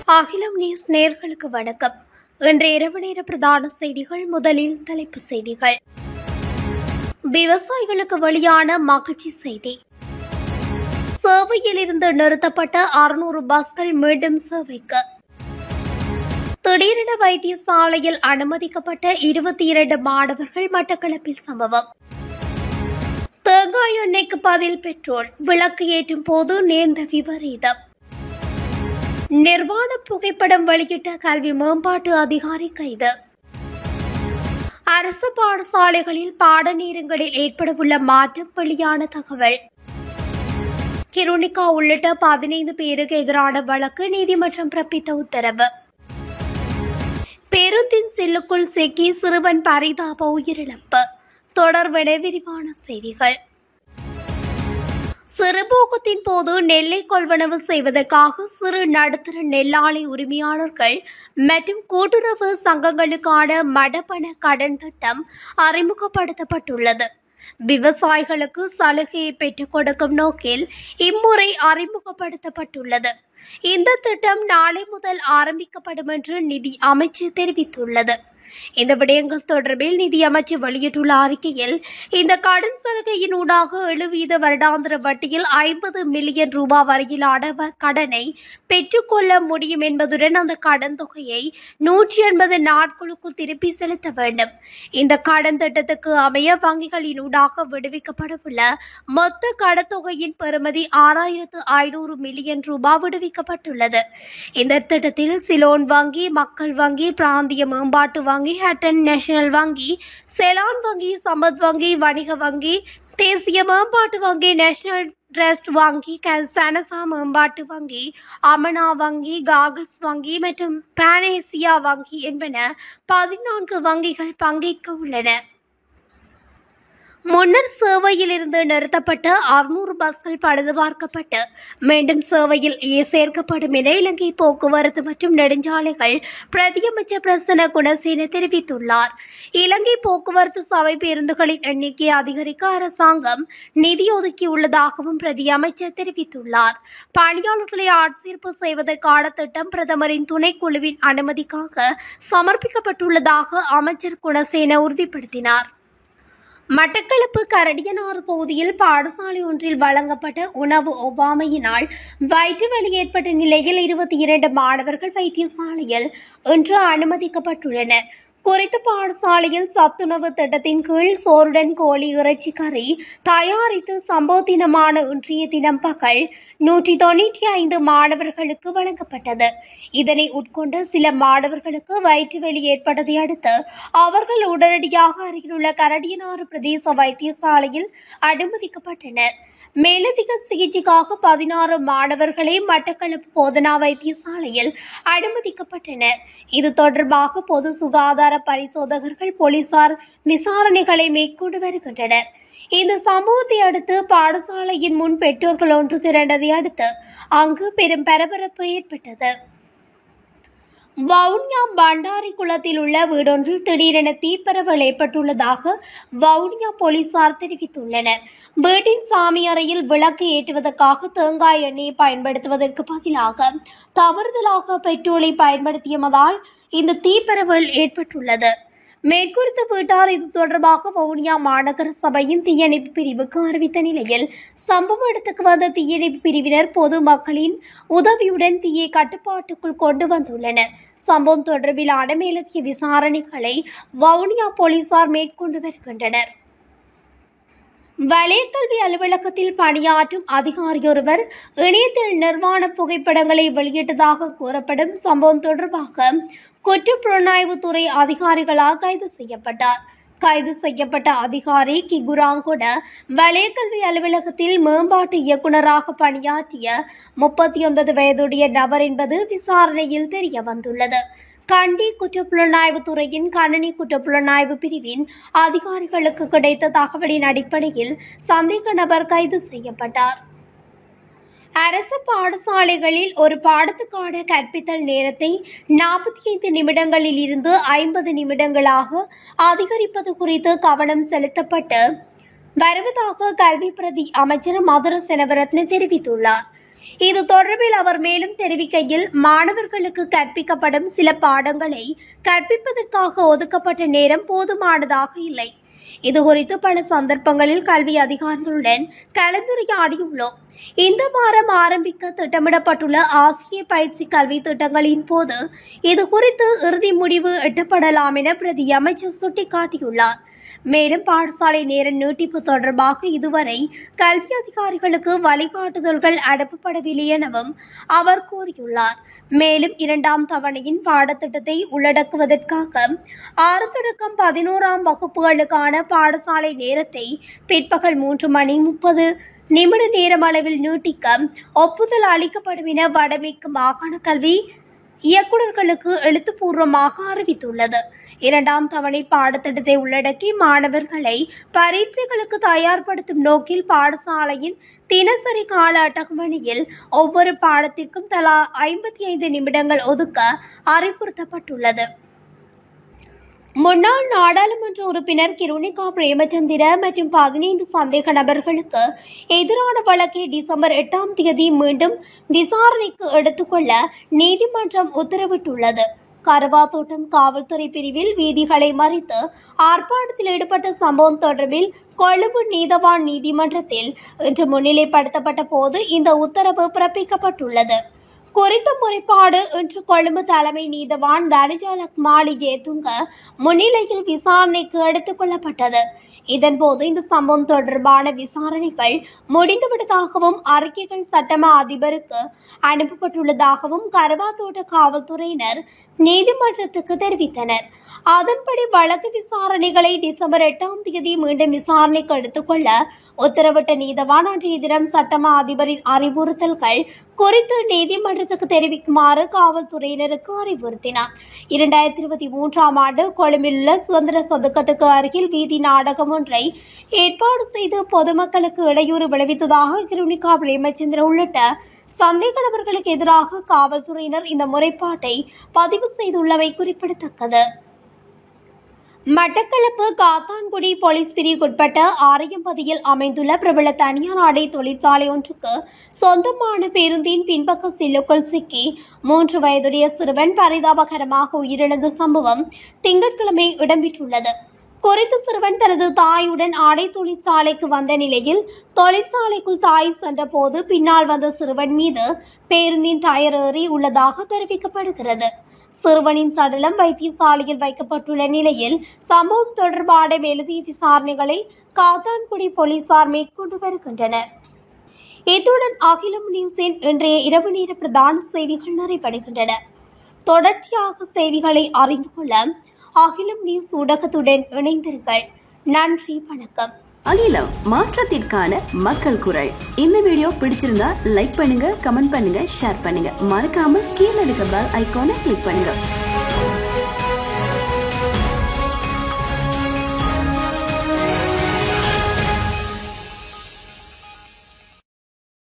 அகிலம் நியூஸ் நேயர்களுக்கு வணக்கம். இன்று இரவு நேர பிரதான செய்திகள். முதலில் தலைப்புச் செய்திகள். விவசாயிகளுக்கு வெளியான மகிழ்ச்சி செய்தி. சேவையில் இருந்து நிறுத்தப்பட்ட 600 பஸ்கள் மீண்டும் சேவைக்கு. திடீரென வைத்தியசாலையில் அனுமதிக்கப்பட்ட 22 மாணவர்கள் மட்டக்களப்பில் சம்பவம். தேங்காய் எண்ணெய்க்கு பதில் பெட்ரோல், விளக்கு ஏற்றும் போது நேர்ந்த விபரீதம். நிர்வாண புகைப்படம் வெளியிட்ட கல்வி மேம்பாட்டு அதிகாரி கைது. அரசு பாடசாலைகளில் பாடநேரங்களில் ஏற்படவுள்ள மாற்றம் வெளியான தகவல். கிருணிகா உள்ளிட்ட 15 பேருக்கு எதிரான வழக்கு நீதிமன்றம் பிறப்பித்த உத்தரவு. பேருந்தின் சில்லுக்குள் சிக்கி சிறுவன் பரிதாப உயிரிழப்பு. தொடர்பென விரிவான செய்திகள். சிறுபோகத்தின் போது நெல்லை கொள்வனவு செய்வதற்காக சிறு நடுத்தர நெல்லாலை உரிமையாளர்கள் மற்றும் கூட்டுறவு சங்கங்களுக்கான மடப்பண கடன் திட்டம் அறிமுகப்படுத்தப்பட்டுள்ளது. விவசாயிகளுக்கு சலுகையை பெற்றுக் கொடுக்கும் நோக்கில் இம்முறை அறிமுகப்படுத்தப்பட்டுள்ளது. இந்த திட்டம் நாளை முதல் ஆரம்பிக்கப்படும் என்று நிதி அமைச்சு தெரிவித்துள்ளது. இந்த விடயங்கள் தொடர்பில் நிதி அமைச்சு வெளியிட்டுள்ள அறிக்கையில், இந்த கடன் சலுகையின் ஊடாக 7% வருடாந்திர வட்டியில் 50 மில்லியன் ரூபாய் வரையிலான கடனை பெற்றுக்கொள்ள முடியும் என்பதுடன் அந்த கடன் தொகையை 180 நாட்களுக்குள் திருப்பி செலுத்த வேண்டும். இந்த கடன் திட்டத்துக்கு அமைய வங்கிகளின் ஊடாக விடுவிக்கப்படவுள்ள மொத்த கடன் தொகையின் பெறுமதி 6500 மில்லியன் ரூபாய் விடுவிக்கப்பட்டுள்ளது. இந்த திட்டத்தில் சிலோன் வங்கி, மக்கள் வங்கி, பிராந்திய மேம்பாட்டு வங்கி, ஹட்டன் நேஷனல் வங்கி, செலான் வங்கி, சம்பத் வங்கி, வணிக வங்கி, தேசிய மேம்பாட்டு வங்கி, நேஷனல் ட்ரஸ்ட் வங்கி, சனசா மேம்பாட்டு வங்கி, அமனா வங்கி, காகிள்ஸ் வங்கி மற்றும் பானேசியா வங்கி என்பன 14 வங்கிகள் பங்கேற்க உள்ளன. முன்னர் சேவையில் இருந்து நிறுத்தப்பட்ட 600 பஸ்கள் பழுதுபார்க்கப்பட்டு மீண்டும் சேவையில் சேர்க்கப்படும் என இலங்கை போக்குவரத்து மற்றும் நெடுஞ்சாலைகள் பிரதியமைச்சர் பிரசன்ன குணசேன தெரிவித்துள்ளார். இலங்கை போக்குவரத்து சபை பேருந்துகளின் எண்ணிக்கையை அதிகரிக்க அரசாங்கம் நிதி ஒதுக்கியுள்ளதாகவும் பிரதியமைச்சர் தெரிவித்துள்ளார். பணியாளர்களை ஆட்சேர்ப்பு செய்வதற்கான திட்டம் பிரதமரின் துணைக்குழுவின் அனுமதிக்காக சமர்ப்பிக்கப்பட்டுள்ளதாக அமைச்சர் குணசேன உறுதிப்படுத்தினார். மட்டக்களப்பு கரடியனாறு பகுதியில் பாடசாலை ஒன்றில் வழங்கப்பட்ட உணவு ஒவ்வாமையினால் வயிற்று வலி ஏற்பட்ட நிலையில் 22 மாணவர்கள் வைத்தியசாலையில் இன்று அனுமதிக்கப்பட்டுள்ளனர். குறித்த பாடசாலையில் சத்துணவு திட்டத்தின் கீழ் சோறுடன் கோழி இறைச்சி கறி தயாரித்து சம்பவ தினமான இன்றைய தினம் பகல் 195 மாணவர்களுக்கு வழங்கப்பட்டது. இதனை உட்கொண்ட சில மாணவர்களுக்கு வயிற்று வலி ஏற்பட்டதை அடுத்து அவர்கள் உடனடியாக அருகிலுள்ள கரடியனாறு பிரதேச வைத்தியசாலையில் அனுமதிக்கப்பட்டனர். மேலதிக சிகிச்சைக்காக 16 மாணவர்களே மட்டக்களப்பு போதனா வைத்தியசாலையில் அனுமதிக்கப்பட்டனர். இது தொடர்பாக பொது சுகாதார பரிசோதகர்கள் போலீசார் விசாரணைகளை மேற்கொண்டு வருகின்றனர். இந்த சம்பவத்தை அடுத்து பாடசாலையின் முன் பெற்றோர்கள் ஒன்று திரண்டதை அடுத்து அங்கு பெரும் பரபரப்பு ஏற்பட்டது. வவுனியா பண்டாரி குளத்தில் உள்ள வீடொன்றில் திடீரென தீப்பரவல் ஏற்பட்டுள்ளதாக வவுனியா போலீசார் தெரிவித்துள்ளனர். வீட்டின் சாமி அறையில் விளக்கு ஏற்றுவதற்காக தேங்காய் எண்ணெயை பயன்படுத்துவதற்கு பதிலாக தவறுதலாக பெட்ரோலை பயன்படுத்தியதால் இந்த தீப்பரவல் ஏற்பட்டுள்ளது. மேற்குறித்த வீட்டார் இது தொடர்பாக வவுனியா மாநகர சபையின் தீயணைப்பு பிரிவுக்கு அறிவித்த நிலையில் சம்பவ இடத்துக்கு வந்த தீயணைப்பு பிரிவினர் பொது மக்களின் உதவியுடன் தீயை கட்டுப்பாட்டுக்குள் கொண்டு வந்துள்ளனர். சம்பவம் தொடர்பிலான மேலதிக விசாரணைகளை வவுனியா போலீசார் மேற்கொண்டு வருகின்றனர். வலயக்கல்வி அலுவலகத்தில் பணியாற்றும் அதிகாரியொருவர் இணையத்தில் நிர்வாண புகைப்படங்களை வெளியிட்டதாக கூறப்படும் சம்பவம் தொடர்பாக குற்றப்புலனாய்வுத்துறை அதிகாரிகளால் கைது செய்யப்பட்டார். கைது செய்யப்பட்ட அதிகாரி கிகுராங்கொட வலயக்கல்வி அலுவலகத்தில் மேம்பாட்டு இயக்குநராக பணியாற்றிய 39 வயதுடைய நபர் என்பது விசாரணையில் தெரிய வந்துள்ளது. கண்டி குற்றப்புலனாய்வுத்துறையின் கணனி குற்றப்புலனாய்வு பிரிவின் அதிகாரிகளுக்கு கிடைத்த தகவலின் அடிப்படையில் சந்தேக நபர் கைது செய்யப்பட்டார். அரசு பாடசாலைகளில் ஒரு பாடத்துக்கான கற்பித்தல் நேரத்தை 45 நிமிடங்களில் இருந்து 50 நிமிடங்களாக அதிகரிப்பது குறித்து கவனம் செலுத்தப்பட்டு வருவதாக கல்வி பிரதி அமைச்சர் மதுர செனவரத்ன தெரிவித்துள்ளார். இது தொடர்பில் அவர் மேலும் தெரிவிக்கையில், மாணவர்களுக்கு கற்பிக்கப்படும் சில பாடங்களை கற்பிப்பதற்காக ஒதுக்கப்பட்ட நேரம் போதுமானதாக இல்லை. இதுகுறித்து பல சந்தர்ப்பங்களில் கல்வி அதிகாரிகளுடன் கலந்துரையாடியுள்ளோம். இந்த வாரம் ஆரம்பிக்க திட்டமிடப்பட்டுள்ள ஆசிரியர் பயிற்சி கல்வி திட்டங்களின் போது இதுகுறித்து இறுதி முடிவு எட்டப்படலாம் என பிரதி அமைச்சர் சுட்டிக்காட்டியுள்ளார். மேலும் பாடசாலை நேர நீட்டிப்பு தொடர்பாக இதுவரை கல்வி அதிகாரிகளுக்கு வழிகாட்டுதல்கள் அனுப்பப்படவில்லை எனவும் அவர் கூறியுள்ளார். மேலும் 2ஆம் தவணையின் பாடத்திட்டத்தை உள்ளடக்குவதற்காக 6 தொடக்கம் 11ஆம் வகுப்புகளுக்கான பாடசாலை நேரத்தை பிற்பகல் 3:30 நேரம் அளவில் நீட்டிக்க ஒப்புதல் அளிக்கப்படும் என வடமேற்கு மாகாண கல்வி இயக்குநர்களுக்கு எழுத்துப்பூர்வமாக அறிவித்துள்ளது. 2ஆம் தவணை பாடத்திட்டத்தை உள்ளடக்கி மாணவர்களை பரீட்சைகளுக்கு தயார்படுத்தும் நோக்கில் பாடசாலையின் தினசரி கால அட்டவணையில் ஒவ்வொரு பாடத்திற்கும் தலா 55 நிமிடங்கள் ஒதுக்க அறிவுறுத்தப்பட்டுள்ளது. முன்னாள் நாடாளுமன்ற உறுப்பினர் கிருணிகா பிரேமச்சந்திர மற்றும் 15 சந்தேக நபர்களுக்கு எதிரான வழக்கை டிசம்பர் 8ஆம் தேதி மீண்டும் விசாரணைக்கு எடுத்துக்கொள்ள நீதிமன்றம் உத்தரவிட்டுள்ளது. கருவாத்தோட்டம் காவல்துறை பிரிவில் வீதிகளை மறித்து ஆர்ப்பாட்டத்தில் ஈடுபட்ட சம்பவம் தொடர்பில் கொழும்பு நீதவான் நீதிமன்றத்தில் இன்று முன்னிலைப்படுத்தப்பட்ட போது இந்த உத்தரவு பிறப்பிக்கப்பட்டுள்ளது. குறித்த முறைப்பாடு இன்று கொழும்பு தலைமை நீதவான் தனஜாலக்மாலி ஜேதுங்க முன்னிலையில் விசாரணைக்கு எடுத்துக் கொள்ளப்பட்டது. இதன்போது இந்த சம்பவம் தொடர்பான விசாரணைகள் முடிந்துவிட்டதாகவும் அறிக்கைகள் சட்டமா அதிபருக்கு அனுப்பப்பட்டுள்ளதாகவும் கருவாத்தோட்ட காவல்துறையினர் நீதிமன்றத்துக்கு தெரிவித்தனர். அதன்படி வழக்கு விசாரணைகளை டிசம்பர் 8ஆம் தேதி மீண்டும் விசாரணைக்கு எடுத்துக்கொள்ள உத்தரவிட்ட நீதவான் அன்றைய தினம் சட்டமா அதிபரின் அறிவுறுத்தல்கள் குறித்து நீதிமன்றத்துக்கு தெரிவிக்குமாறு காவல்துறையினருக்கு அறிவுறுத்தினார். 2023ஆம் ஆண்டு கொழும்பில் உள்ள சுதந்திர சதுக்கத்துக்கு அருகில் வீதி நாடகம் ஒன்றை ஏற்பாடு செய்து பொதுமக்களுக்கு இடையூறு விளைவித்ததாக கிருணிகா பிரேமச்சந்திர உள்ளிட்ட சந்தேக நபர்களுக்கு எதிராக காவல்துறையினர் இந்த முறைப்பாட்டை பதிவு செய்துள்ளமை குறிப்பிடத்தக்கது. மட்டக்களப்பு காத்தான்குடி போலீஸ் பிரிவுக்குட்பட்ட ஆரையம்பதியில் அமைந்துள்ள பிரபல தனியார் ஆடை தொழிற்சாலை ஒன்றுக்கு சொந்தமான பேருந்தின் பின்பக்க சில்லுக்குள் சிக்கி 3 வயதுடைய சிறுவன் பரிதாபகரமாக உயிரிழந்த சம்பவம் திங்கட்கிழமை இடம்பெற்றுள்ளது. குறித்த சிறுவன் தனது தாயுடன் ஆடை தொழிற்சாலைக்கு வந்த நிலையில் தொழிற்சாலைக்குள் தாய் சென்றபோது பின்னால் வந்த சிறுவன் மீது பேருந்தின் டயர் ஏறி உள்ளதாக தெரிவிக்கப்படுகிறது. சிறுவனின் சடலம் வைத்தியசாலையில் வைக்கப்பட்டுள்ள நிலையில் சம்பவம் தொடர்பான மேலதிக விசாரணைகளை காத்தான்குடி போலீசார் மேற்கொண்டு வருகின்றனர். இத்துடன் அகிலம் நியூஸின் இன்றைய இரவு நேர பிரதான செய்திகள் நிறைவடைகின்றன. தொடர்ச்சியாக செய்திகளை அறிந்து கொள்ள அகிலம் நியூஸ் ஊடகத்துடன் இணைந்திருங்கள். நன்றி, வணக்கம். அகிலம், மாற்றத்திற்கான மக்கள் குரல். இந்த வீடியோ பிடிச்சிருந்தா லைக் பண்ணுங்க, கமெண்ட் பண்ணுங்க, ஷேர் பண்ணுங்க. மறக்காம கீழே இருக்க பெல் ஐகானை கிளிக் பண்ணுங்க.